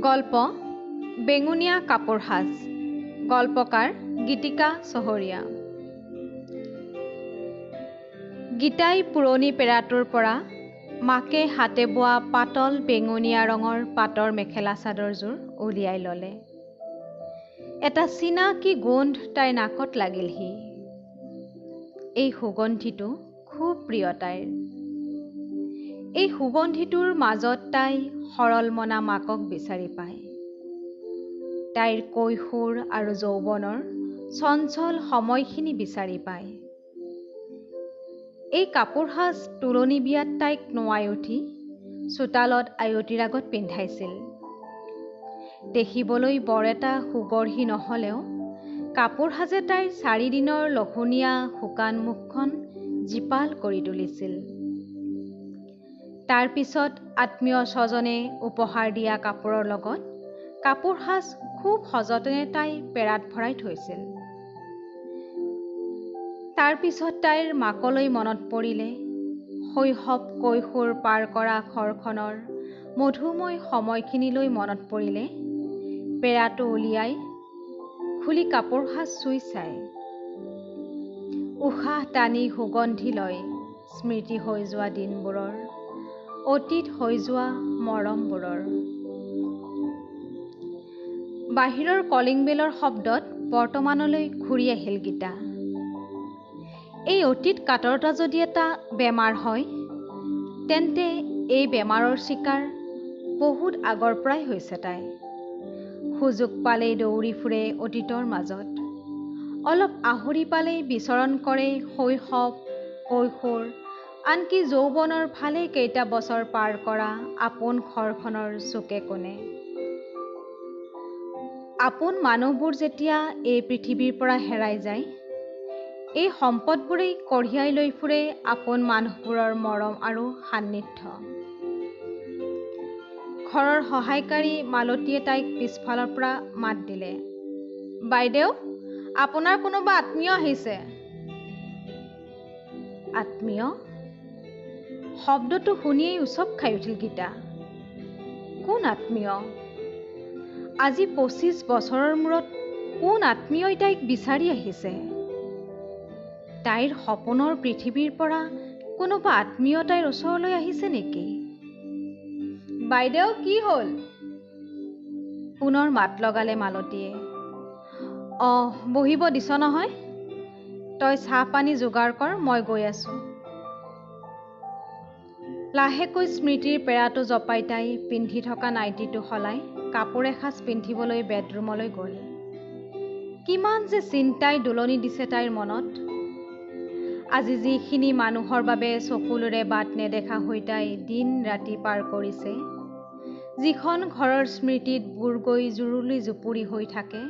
গল্প বেঙুনীয়া কাপোৰ সাজ। গল্পকাৰ গীতিকা চহৰীয়া। গীতাই পুৰণি পেৰাটোৰ পৰা মাকে হাতে বোৱা পাতল বেঙুনীয়া ৰঙৰ পাটৰ মেখেলা চাদৰযোৰ উলিয়াই ল'লে। এটা চিনাকি গোন্ধ তাইৰ নাকত লাগিলহি। এই সুগন্ধিটো খুব প্ৰিয় তাইৰ। এই সুগন্ধিটোৰ মাজত তাই সৰল মনা মাকক বিচাৰি পায়। তাইৰ কৈশোৰ আৰু যৌৱনৰ চঞ্চল সময়খিনি বিচাৰি পায়। এই কাপোৰ সাজ তোলনি বিয়াত তাইক নোৱাই উঠি চোতালত আয়তীৰ আগত পিন্ধাইছিল। দেখিবলৈ বৰ এটা সুগঢ়ি নহ'লেও কাপোৰ সাজে তাইৰ 4 দিনৰ লঘূণীয়া শুকান মুখখন জীপাল কৰি তুলিছিল। তাৰ পিছত আত্মীয় স্বজনে উপহাৰ দিয়া কাপোৰৰ লগত কাপোৰ সাজ খুব সযতনে তাই পেৰাত ভৰাই থৈছিল। তাৰ পিছত তাইৰ মাকলৈ মনত পৰিলে শৈশৱ কৈশোৰ পাৰ কৰা ঘৰখনৰ মধুময় সময়খিনিলৈ মনত পৰিলে পেৰাটো উলিয়াই খুলি কাপোৰ সাজ চুই চায়। উশাহ টানি সুগন্ধি লয় স্মৃতি হৈ যোৱা দিনবোৰৰ, অতীত হৈ যোৱা মৰমবোৰৰ। বাহিৰৰ কলিং বেলৰ শব্দত বৰ্তমানলৈ ঘূৰি আহিল গীতা। এই অতীত কাতৰতা যদি এটা বেমাৰ হয়, তেন্তে এই বেমাৰৰ চিকাৰ বহুত আগৰ পৰাই হৈছে তাই। সুযোগ পালেই দৌৰি ফুৰে অতীতৰ মাজত। অলপ আহুৰি পালেই বিচৰণ কৰে শৈশৱ, কৈশোৰ, আনকি যৌৱনৰ ভালে কেইটা বছৰ পাৰ কৰা আপোন ঘৰখনৰ চুকে কোণে। আপোন মানুহবোৰ যেতিয়া এই পৃথিৱীৰ পৰা হেৰাই যায়, এই সম্পদবোৰেই কঢ়িয়াই লৈ ফুৰে আপোন মানুহবোৰৰ মৰম আৰু সান্নিধ্য। ঘৰৰ সহায়কাৰী মালতীয়ে তাইক পিছফালৰ পৰা মাত দিলে, বাইদেউ, আপোনাৰ কোনোবা আত্মীয় আহিছে। আত্মীয়? শব্দটো শুনিয়েই উচপ খাই উঠিল গীতা। কোন আত্মীয়? আজি 25 বছৰৰ মূৰত কোন আত্মীয়ই তাইক বিচাৰি আহিছে? তাইৰ সপোনৰ পৃথিৱীৰ পৰা কোনোবা আত্মীয় তাইৰ ওচৰলৈ আহিছে নেকি? বাইদেউ, কি হ'ল? পুনৰ মাত লগালে মালতীয়ে। বহিব দিছ নহয়? তই চাহ পানী যোগাৰ কৰ, মই গৈ আছো। লাহেকৈ স্মৃতিৰ পেৰাটো জপাই তাই পিন্ধি থকা নাইটিটো সলাই কাপোৰ এসাজ পিন্ধিবলৈ বেডৰুমলৈ গ'ল। কিমান যে চিন্তাই দোলনি দিছে তাইৰ মনত। আজি যিখিনি মানুহৰ বাবে চকুলোৰে বাট নেদেখা হৈ তাই দিন ৰাতি পাৰ কৰিছে, যিখন ঘৰৰ স্মৃতিত বুৰ গৈ জুৰুলি জুপুৰি হৈ থাকে,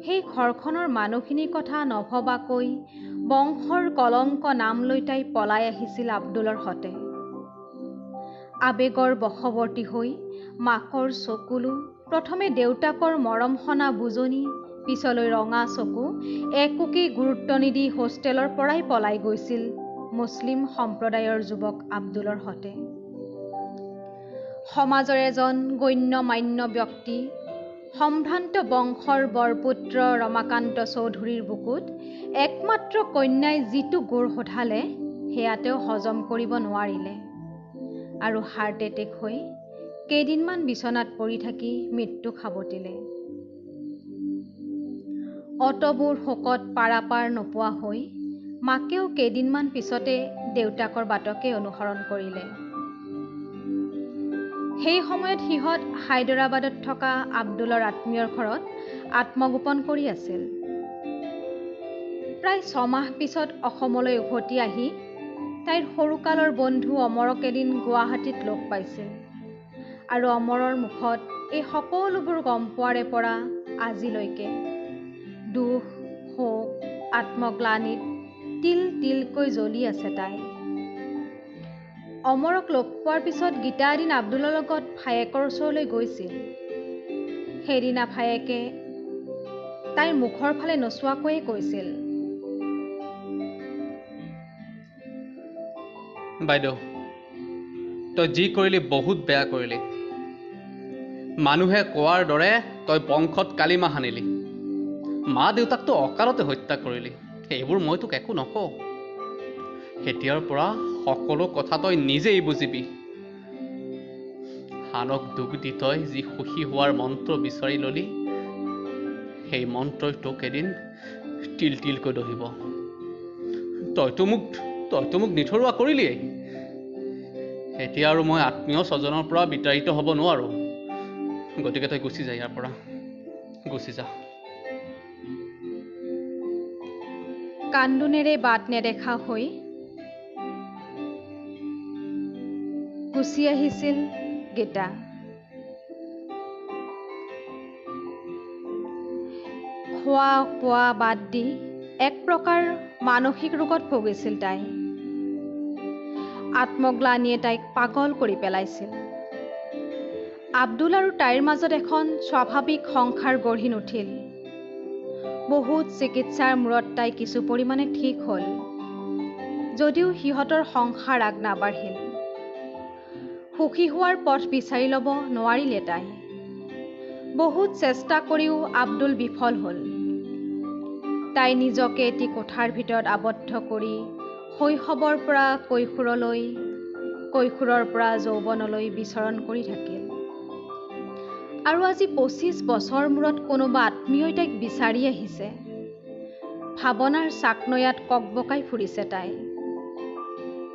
সেই ঘৰখনৰ মানুহখিনিৰ কথা নভবাকৈ বংশৰ কলংক নাম লৈ তাই পলাই আহিছিল আব্দুলৰ সতে। আবেগৰ বশৱৰ্তী হৈ মাকৰ চকুলো, প্ৰথমে দেউতাকৰ মৰমসনা বুজনি, পিছলৈ ৰঙা চকু একোকেই গুৰুত্ব নিদি হোষ্টেলৰ পৰাই পলাই গৈছিল মুছলিম সম্প্ৰদায়ৰ যুৱক আব্দুলৰ সতে। সমাজৰ এজন গণ্য মান্য ব্যক্তি, সম্ভ্ৰান্ত বংশৰ বৰপুত্ৰ ৰমাকান্ত চৌধুৰীৰ বুকুত একমাত্ৰ কন্যাই যিটো গোৰ সোধালে, সেয়া তেওঁ হজম কৰিব নোৱাৰিলে আৰু হাৰ্ট এটেক হৈ কেইদিনমান বিচনাত পৰি থাকি মৃত্যু সাৱটিলে। অতবোৰ শোকত পাৰাপাৰ নোপোৱা হৈ মাকেও কেইদিনমান পিছতে দেউতাকৰ বাটকে অনুসৰণ কৰিলে। সেই সময়ত সিহঁত হায়দৰাবাদত থকা আব্দুলৰ আত্মীয়ৰ ঘৰত আত্মগোপন কৰি আছিল। প্ৰায় 6 মাহ পিছত অসমলৈ উভতি আহি তাইৰ সৰুকালৰ বন্ধু অমৰক এদিন গুৱাহাটীত লগ পাইছিল আৰু অমৰৰ মুখত এই সকলোবোৰ গম পোৱাৰে পৰা আজিলৈকে দুখ, শোক, আত্মগ্লানিত তিল তিলকৈ জ্বলি আছে তাই। অমৰক লগ পোৱাৰ পিছত গীতা এদিন আব্দুলৰ লগত ভায়েকৰ ওচৰলৈ গৈছিল। সেইদিনা ভায়েকে তাইৰ মুখৰ ফালে নোচোৱাকৈয়ে কৈছিল, বাইদেউ, তই যি কৰিলি বহুত বেয়া কৰিলি। মানুহে কোৱাৰ দৰে তই বংশত কালিমা সানিলি, মা দেউতাকতো অকালতে হত্যা কৰিলি। এইবোৰ মই তোক একো নকওঁ। এতিয়াৰ পৰা সকলো কথা তই নিজেই বুজিবি। আনক দুখ দি তই যি সুখী হোৱাৰ মন্ত্ৰ বিচাৰি ললি, সেই মন্ত্ৰই তোক এদিন তিল তিলকৈ দহিব। তইতো মোক নিথৰুৱা কৰিলিয়েই। এতিয়া আৰু মই আত্মীয় স্বজনৰ পৰা বিতাড়িত হ'ব নোৱাৰো। গতিকে তই গুচি যা, ইয়াৰ পৰা গুচি যা। কান্দোনেৰে বাট নেদেখা হৈ গুচি আহিছিল গীতা। খোৱা বোৱা বাদ দি এক প্ৰকাৰ মানসিক ৰোগত ভুগিছিল তাই। আত্মগ্লানিয়ে তাইক পাগল কৰি পেলাইছিল। আব্দুল আৰু তাইৰ মাজত এখন স্বাভাৱিক সংসাৰ গঢ়ি নুঠিল। বহুত চিকিৎসাৰ মূৰত তাই কিছু পৰিমাণে ঠিক হ'ল, যদিও সিহঁতৰ সংসাৰ আগ নাবাঢ়িল। সুখী হোৱাৰ পথ বিচাৰি ল'ব নোৱাৰিলে তাই। বহুত চেষ্টা কৰিও আব্দুল বিফল হ'ল। তাই নিজকে এটি কোঠাৰ ভিতৰত আবদ্ধ কৰি শৈশৱৰ পৰা কৈশোৰলৈ, কৈশোৰৰ পৰা যৌৱনলৈ বিচৰণ কৰি থাকিল। আৰু আজি 25 বছৰ মূৰত কোনোবা আত্মীয়ই তাইক বিচাৰি আহিছে। ভাৱনাৰ চাকনৈয়াত ককবকাই ফুৰিছে তাই।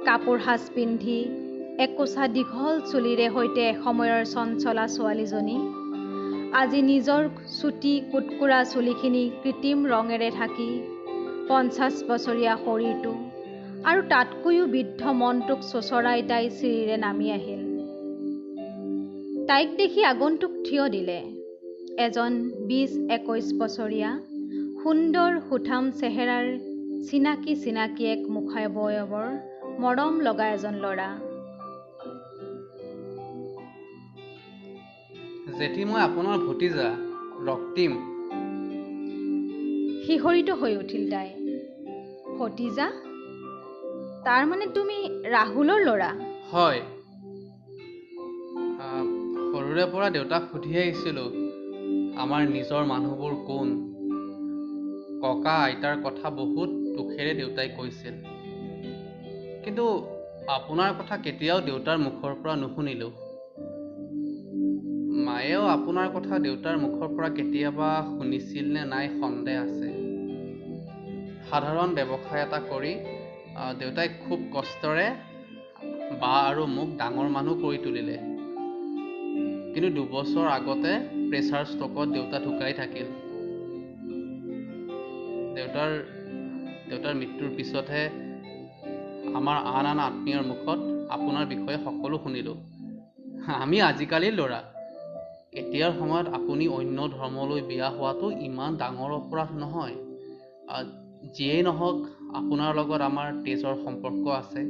কাপোৰ সাজ পিন্ধি একোছা দীঘল চুলিৰে সৈতে এসময়ৰ চঞ্চলা ছোৱালীজনী আজি নিজৰ চুটি কুটকুৰা চুলিখিনি কৃত্ৰিম ৰঙেৰে ঢাকি 50 বছৰীয়া শৰীৰটো আৰু তাতকৈও বৃদ্ধ মনটোক চোঁচৰাই তাই চিৰিৰে নামি আহিল। তাইক দেখি আগন্তুক থিয় দিলে। এজন 20-21 বছৰীয়া সুন্দৰ সুঠাম চেহেৰাৰ চিনাকি এক মুখাৱয়ৱৰ মৰম লগা এজন ল'ৰা। জেঠি, মই আপোনাৰ ভতিজা ৰক্তিম। শিহৰিত হৈ উঠিল তাই। ভতিজা? তাৰ মানে তুমি ৰাহুলৰ ল'ৰা? হয়। সৰুৰে পৰা দেউতাক সুধি আহিছিলোঁ আমাৰ নিজৰ মানুহবোৰ কোন। ককা আইতাৰ কথা বহুত দুখেৰে দেউতাই কৈছিল, কিন্তু আপোনাৰ কথা কেতিয়াও দেউতাৰ মুখৰ পৰা নুশুনিলোঁ। মায়েও আপোনাৰ কথা দেউতাৰ মুখৰ পৰা কেতিয়াবা শুনিছিল নে নাই সন্দেহ আছে। সাধাৰণ ব্যৱসায় এটা কৰি দেউতাই খুব কষ্টৰে বা আৰু মোক ডাঙৰ মানুহ কৰি তুলিলে। কিন্তু 2 বছৰ আগতে প্ৰেছাৰ ষ্ট্ৰকত দেউতা ঢুকাই থাকিল। দেউতাৰ মৃত্যুৰ পিছতহে আমাৰ আন আত্মীয়ৰ মুখত আপোনাৰ বিষয়ে সকলো শুনিলোঁ। আমি আজিকালিৰ ল'ৰা। এতিয়াৰ সময়ত আপুনি অন্য ধৰ্মলৈ বিয়া হোৱাটো ইমান ডাঙৰ অপৰাধ নহয়। যিয়েই নহওক, আপোনাৰ লগত আমাৰ তেজৰ সম্পৰ্ক আছে।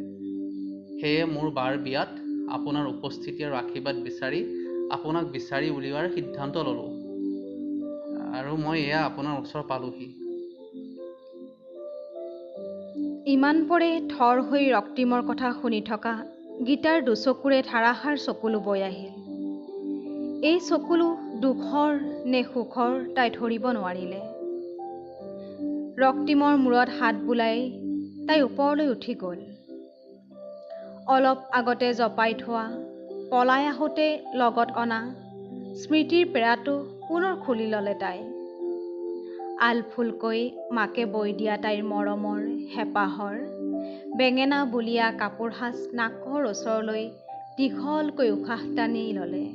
সেয়ে মোৰ বাৰ বিয়াত আপোনাৰ উপস্থিতি আৰু আশীৰ্বাদ বিচাৰি আপোনাক বিচাৰি উলিওৱাৰ সিদ্ধান্ত ল'লোঁ। আৰু মই এয়া আপোনাৰ ওচৰ পালোহি। ইমান পৰে থৰ হৈ ৰক্তিমৰ কথা শুনি থকা গীতাৰ দুচকুৰে ধাৰাসাৰ চকুলো বৈ আহিল। এই চকুলো দুখৰ নে সুখৰ তাই ধৰিব নোৱাৰিলে। ৰক্তিমৰ মূৰত হাত বুলাই তাই ওপৰলৈ উঠি গ'ল। অলপ আগতে জপাই থোৱা, পলাই আহোঁতে লগত অনা স্মৃতিৰ পেৰাটো পুনৰ খুলি ল'লে তাই। আলফুলকৈ মাকে বৈ দিয়া তাইৰ মৰমৰ, হেঁপাহৰ, বেঙেনা বুলীয়া কাপোৰ সাজ নাকৰ ওচৰলৈ দীঘলকৈ উশাহ টানি ল'লে।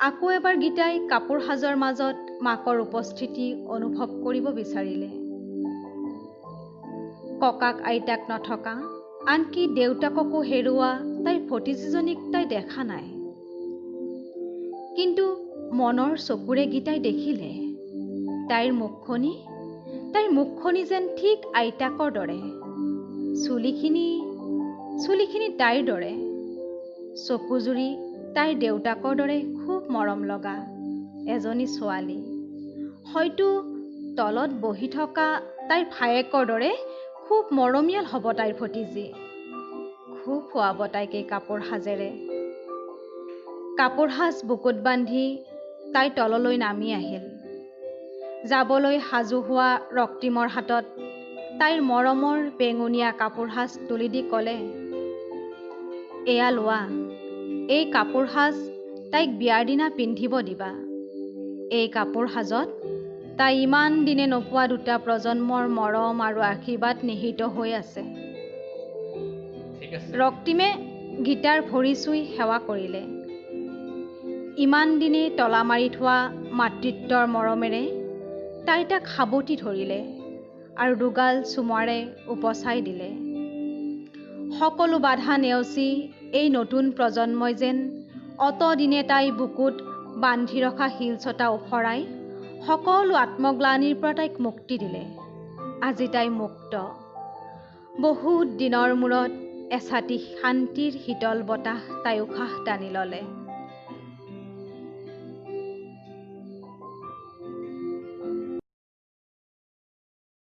আকৌ এবাৰ গীতাই কাপোৰ সাজৰ মাজত মাকৰ উপস্থিতি অনুভৱ কৰিব বিচাৰিলে। ককাক আইতাক নথকা, আনকি দেউতাককো হেৰুওৱা তাইৰ ভতিজীজনীক তাই দেখা নাই। কিন্তু মনৰ চকুৰে গীতাই দেখিলে তাইৰ মুখখনি যেন ঠিক আইতাকৰ দৰে, চুলিখিনি তাইৰ দৰে, চকুজুৰি তাইৰ দেউতাকৰ দৰে খুব মৰম লগা এজনী ছোৱালী। হয়তো তলত বহি থকা তাইৰ ভায়েকৰ দৰে খুব মৰমীয়াল হ'ব তাইৰ ভতিজী। খুব শুৱাব তাইক এই কাপোৰ সাজেৰে। কাপোৰ সাজ বুকুত বান্ধি তাই তললৈ নামি আহিল। যাবলৈ সাজু হোৱা ৰক্তিমৰ হাতত তাইৰ মৰমৰ বেঙুনীয়া কাপোৰ সাজ তুলি দি ক'লে, এয়া লোৱা, এই কাপোৰ সাজ তাইক বিয়াৰ দিনা পিন্ধিব দিবা। এই কাপোৰ সাজত তাই ইমান দিনে নোপোৱা দুটা প্ৰজন্মৰ মৰম আৰু আশীৰ্বাদ নিহিত হৈ আছে। ৰক্তিমে গীতাৰ ভৰি চুই সেৱা কৰিলে। ইমান দিনে তলা মাৰি থোৱা মাতৃত্বৰ মৰমেৰে তাই তাক সাবটি ধৰিলে আৰু দুগাল চুমাৰে উপচাই দিলে। সকলো বাধা নেওচি এই নতুন প্ৰজন্মই যেন অতদিনে তাই বুকুত বান্ধি ৰখা শিলচটা উফৰাই সকলো আত্মগ্লানিৰ পৰা তাইক মুক্তি দিলে। আজি তাই মুক্ত। বহুত দিনৰ মূৰত এছাতি শান্তিৰ শীতল বতাহ তাই উশাহ টানি ল'লে।